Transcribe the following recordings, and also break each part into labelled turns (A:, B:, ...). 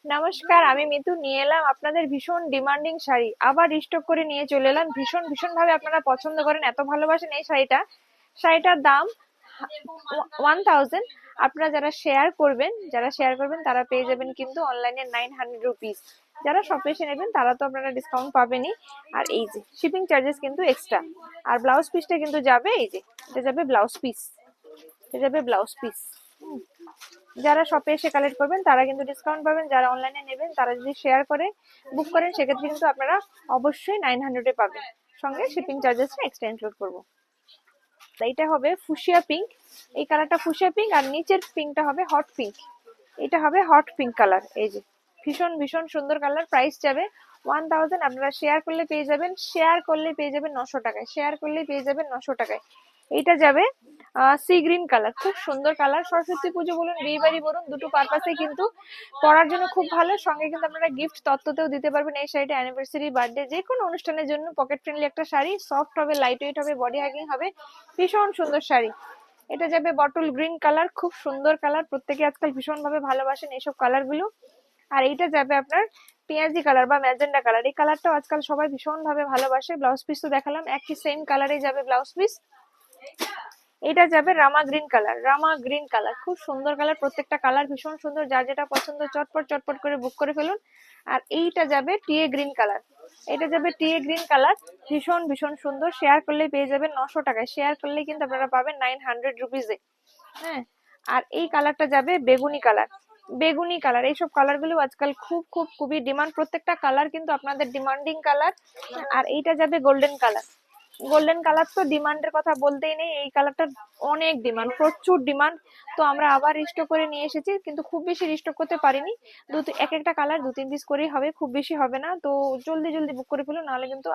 A: নমস্কার, আমি মিতু নিয়ে এলাম আপনাদের ভীষণ ডিমান্ডিং শাড়ি। আবার রিস্টক করে নিয়ে চলে এলাম। ভীষণ ভীষণ ভাবে আপনারা পছন্দ করেন, এত ভালোবাসেন এই শাড়িটা। শাড়িটার দাম 1000। আপনারা যারা শেয়ার করবেন তারা পেয়ে যাবেন কিন্তু অনলাইনে 900 রুপিস। যারা শপে এসে নেবেন তারা তো আপনারা ডিসকাউন্ট পাবেনই। আর এই যে শিপিং চার্জেস কিন্তু এক্সট্রা। আর ব্লাউজ পিসটা কিন্তু যাবে, এই যে এটা যাবে ব্লাউজ পিস। এটা যাবে ব্লাউজ পিস। যারা শপে এসে কালেক্ট করবেন তারা কিন্তু ডিসকাউন্ট পাবেন, যারা অনলাইনে নেবেন তারা যদি শেয়ার করে বুক করেন সেক্ষেত্রে কিন্তু আপনারা অবশ্যই 900-এ পাবেন, সঙ্গে শিপিং চার্জেসটা এক্সট্রা ইনক্লুড করবো। এইটা হবে ফুশিয়া পিঙ্ক। এই কালারটা ফুশিয়া পিঙ্ক, আর নিচের পিঙ্কটা হবে হট পিঙ্ক। এটা হবে হট পিঙ্ক কালার। এই যে ভীষণ ভীষণ সুন্দর কালার। প্রাইস যাবে 1000। আপনারা শেয়ার করলে পেয়ে যাবেন 900 টাকায়। শেয়ার করলে পেয়ে যাবেন 900 টাকায়। এইটা যাবে সি গ্রিন কালার, খুব সুন্দর কালার। সরস্বতী পুজো বলুন, বিয়ে বাড়ি বলুন, দুটো পারপাসে কিন্তু পরার জন্য খুব ভালো। সঙ্গে কিন্তু আপনারা গিফট তত্ত্বতেও দিতে পারবেন এই শাড়িটা। অ্যানিভার্সারি, বার্থডে, যে কোনো অনুষ্ঠানের জন্য পকেট ফ্রেন্ডলি একটা শাড়ি। সফট হবে, লাইট ওয়েট হবে, বডি হ্যাগিং হবে। ভীষণ সুন্দর শাড়ি। এটা যাবে বটল গ্রিন কালার, খুব সুন্দর কালার। প্রত্যেকে আজকাল ভীষণ ভাবে ভালোবাসেন এইসব কালার গুলো। আর এইটা যাবে আপনার পেঁয়াজি কালার বা ম্যাজেন্ডা কালার। এই কালারটাও আজকাল সবাই ভীষণ ভাবে ভালোবাসে। ব্লাউজ পিস তো দেখালাম, একই সেম কালারে যাবে ব্লাউজ পিস। এটা যাবে রামা গ্রিন কালার। রামা গ্রিন কালার খুব সুন্দর কালার। প্রত্যেকটা কালার ভীষণ সুন্দর। যার যেটা পছন্দ চটপট চটপট করে বুক করে ফেলুন। আর এইটা যাবে টিএ গ্রিন কালার। এটা যাবে টিএ গ্রিন কালার, ভীষণ ভীষণ সুন্দর। শেয়ার করলেই পেয়ে যাবেন 900 টাকায়। শেয়ার করলেই কিন্তু আপনারা পাবেন 900 রুপিজে। হ্যাঁ। আর এই কালারটা যাবে বেগুনি কালার। বেগুনি কালার, এইসব কালার গুলো আজকাল খুব খুব খুবই ডিমান্ড। প্রত্যেকটা কালার কিন্তু আপনাদের ডিমান্ডিং কালার। আর এইটা যাবে গোল্ডেন কালার। গোল্ডেন কালার তো ডিমান্ডের কথা বলতেই নেই। এই কালারটার অনেক ডিমান্ড, প্রচুর ডিমান্ড। তো আমরা আবার রিস্টক করে নিয়ে এসেছি, কিন্তু খুব বেশি রিস্টক করতে পারিনি। এক একটা কালার 2-3 পিস করেই হবে, খুব বেশি হবে না। তো জলদি জলদি বুক করে ফেলুন, নাহলে কিন্তু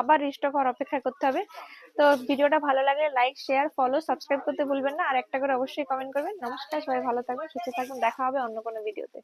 A: আবার রিস্টক হওয়ার অপেক্ষা করতে হবে। তো ভিডিওটা ভালো লাগলে লাইক, শেয়ার, ফলো, সাবস্ক্রাইব করতে ভুলবেন না। আর একটা করে অবশ্যই কমেন্ট করবেন। নমস্কার, সবাই ভালো থাকবেন, সুস্থ থাকবেন। দেখা হবে অন্য কোনো ভিডিওতে।